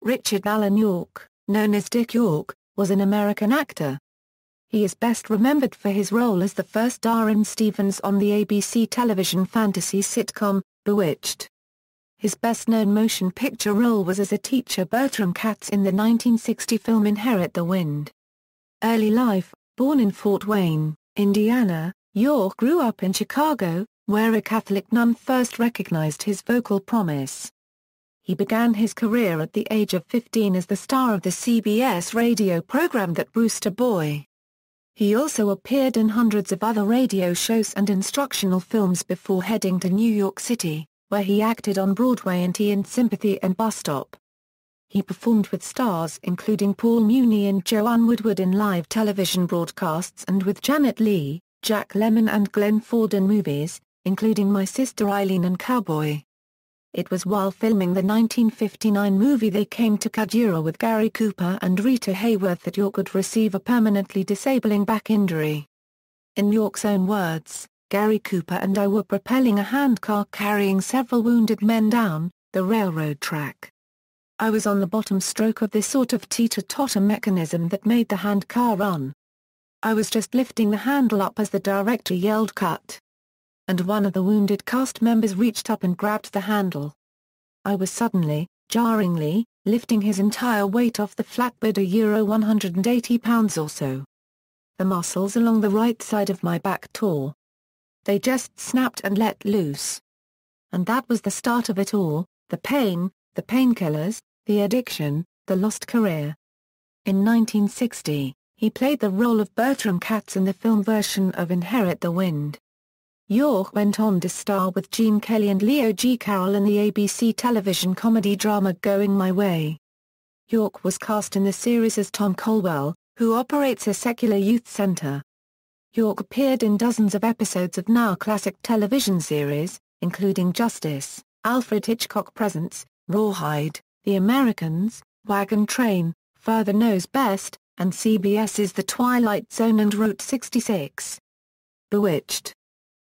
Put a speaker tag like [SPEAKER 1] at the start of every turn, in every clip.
[SPEAKER 1] Richard Allen York, known as Dick York, was an American actor. He is best remembered for his role as the first Darrin Stephens on the ABC television fantasy sitcom, Bewitched. His best-known motion picture role was as a teacher Bertram Cates in the 1960 film Inherit the Wind. Early life: born in Fort Wayne, Indiana, York grew up in Chicago, where a Catholic nun first recognized his vocal promise. He began his career at the age of 15 as the star of the CBS radio program That Brewster Boy. He also appeared in hundreds of other radio shows and instructional films before heading to New York City, where he acted on Broadway in Tea and Sympathy and Bus Stop. He performed with stars including Paul Muni and Joanne Woodward in live television broadcasts and with Janet Leigh, Jack Lemmon and Glenn Ford in movies, including My Sister Eileen and Cowboy. It was while filming the 1959 movie They Came to Kajira with Gary Cooper and Rita Hayworth that York would receive a permanently disabling back injury. In York's own words, "Gary Cooper and I were propelling a handcar carrying several wounded men down the railroad track. I was on the bottom stroke of this sort of teeter-totter mechanism that made the handcar run. I was just lifting the handle up as the director yelled cut. And one of the wounded cast members reached up and grabbed the handle. I was suddenly, jarringly, lifting his entire weight off the flatbed, a €180 pounds or so. The muscles along the right side of my back tore. They just snapped and let loose. And that was the start of it all, the pain, the painkillers, the addiction, the lost career." In 1960, he played the role of Bertram Cates in the film version of Inherit the Wind. York went on to star with Gene Kelly and Leo G. Carroll in the ABC television comedy drama Going My Way. York was cast in the series as Tom Colwell, who operates a secular youth center. York appeared in dozens of episodes of now classic television series, including Justice, Alfred Hitchcock Presents, Rawhide, The Americans, Wagon Train, Further Knows Best, and CBS's The Twilight Zone and Route 66. Bewitched.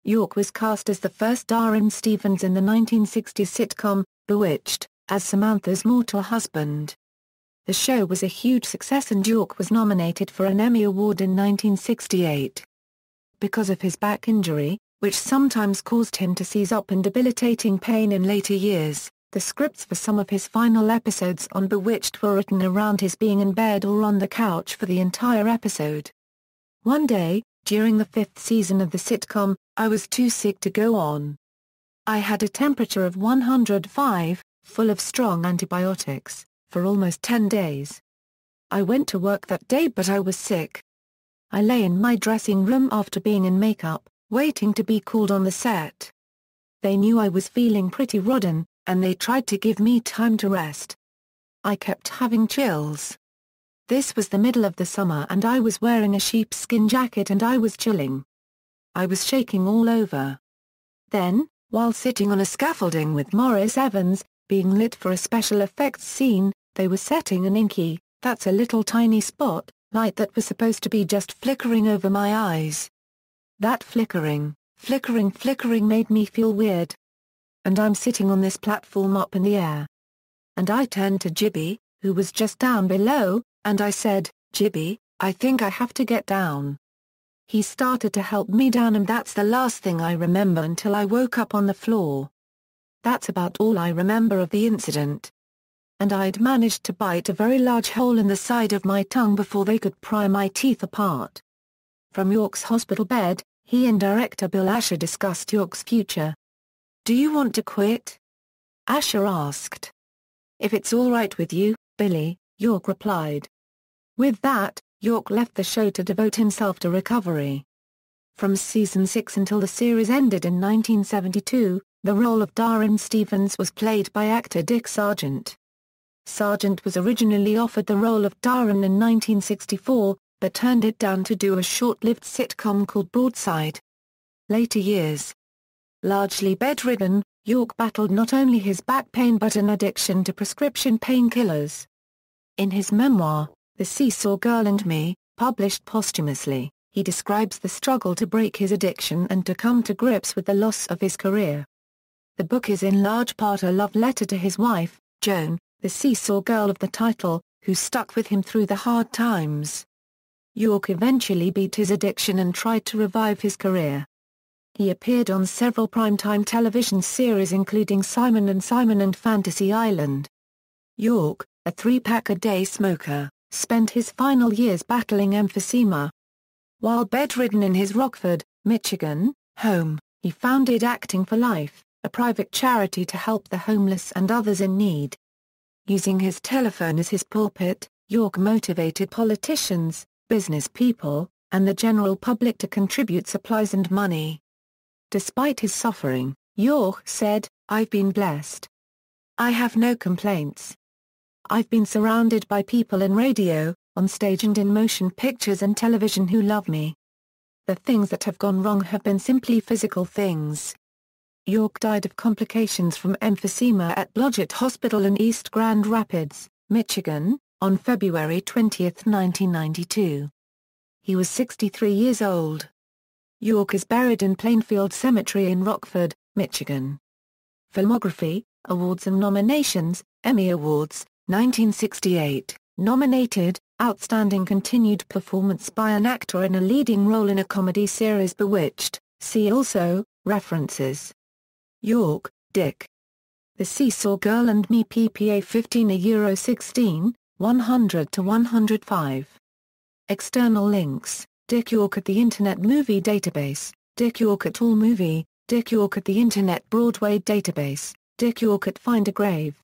[SPEAKER 1] York was cast as the first Darrin Stephens in the 1960s sitcom, Bewitched, as Samantha's mortal husband. The show was a huge success and York was nominated for an Emmy Award in 1968. Because of his back injury, which sometimes caused him to seize up in debilitating pain in later years, the scripts for some of his final episodes on Bewitched were written around his being in bed or on the couch for the entire episode. One day, during the 5th season of the sitcom, I was too sick to go on. I had a temperature of 105, full of strong antibiotics, for almost 10 days. I went to work that day but I was sick. I lay in my dressing room after being in makeup, waiting to be called on the set. They knew I was feeling pretty rotten, and they tried to give me time to rest. I kept having chills. This was the middle of the summer and I was wearing a sheepskin jacket and I was chilling. I was shaking all over. Then, while sitting on a scaffolding with Morris Evans, being lit for a special effects scene, they were setting an inky, that's a little tiny spot, light that was supposed to be just flickering over my eyes. That flickering made me feel weird. And I'm sitting on this platform up in the air. And I turned to Jibby, who was just down below, and I said, "Jibby, I think I have to get down." He started to help me down and that's the last thing I remember until I woke up on the floor. That's about all I remember of the incident. And I'd managed to bite a very large hole in the side of my tongue before they could pry my teeth apart. From York's hospital bed, he and director Bill Asher discussed York's future. "Do you want to quit?" Asher asked. "If it's all right with you, Billy," York replied. With that, York left the show to devote himself to recovery. From season 6 until the series ended in 1972, the role of Darrin Stephens was played by actor Dick Sargent. Sargent was originally offered the role of Darrin in 1964, but turned it down to do a short-lived sitcom called Broadside. Later years. Largely bedridden, York battled not only his back pain but an addiction to prescription painkillers. In his memoir, The Seesaw Girl and Me, published posthumously, he describes the struggle to break his addiction and to come to grips with the loss of his career. The book is in large part a love letter to his wife, Joan, the seesaw girl of the title, who stuck with him through the hard times. York eventually beat his addiction and tried to revive his career. He appeared on several primetime television series including Simon & Simon and Fantasy Island. York, a 3-pack-a-day smoker, spent his final years battling emphysema. While bedridden in his Rockford, Michigan, home, he founded Acting for Life, a private charity to help the homeless and others in need. Using his telephone as his pulpit, York motivated politicians, business people, and the general public to contribute supplies and money. Despite his suffering, York said, "I've been blessed. I have no complaints. I've been surrounded by people in radio, on stage and in motion pictures and television who love me. The things that have gone wrong have been simply physical things." York died of complications from emphysema at Blodgett Hospital in East Grand Rapids, Michigan, on February 20, 1992. He was 63 years old. York is buried in Plainfield Cemetery in Rockford, Michigan. Filmography, awards and nominations. Emmy Awards, 1968, nominated, Outstanding Continued Performance by an Actor in a Leading Role in a Comedy Series Bewitched, see also, references. York, Dick. The Seesaw Girl and Me ppA 15 €16, 100-105. External links, Dick York at the Internet Movie Database, Dick York at AllMovie, Dick York at the Internet Broadway Database, Dick York at Find a Grave.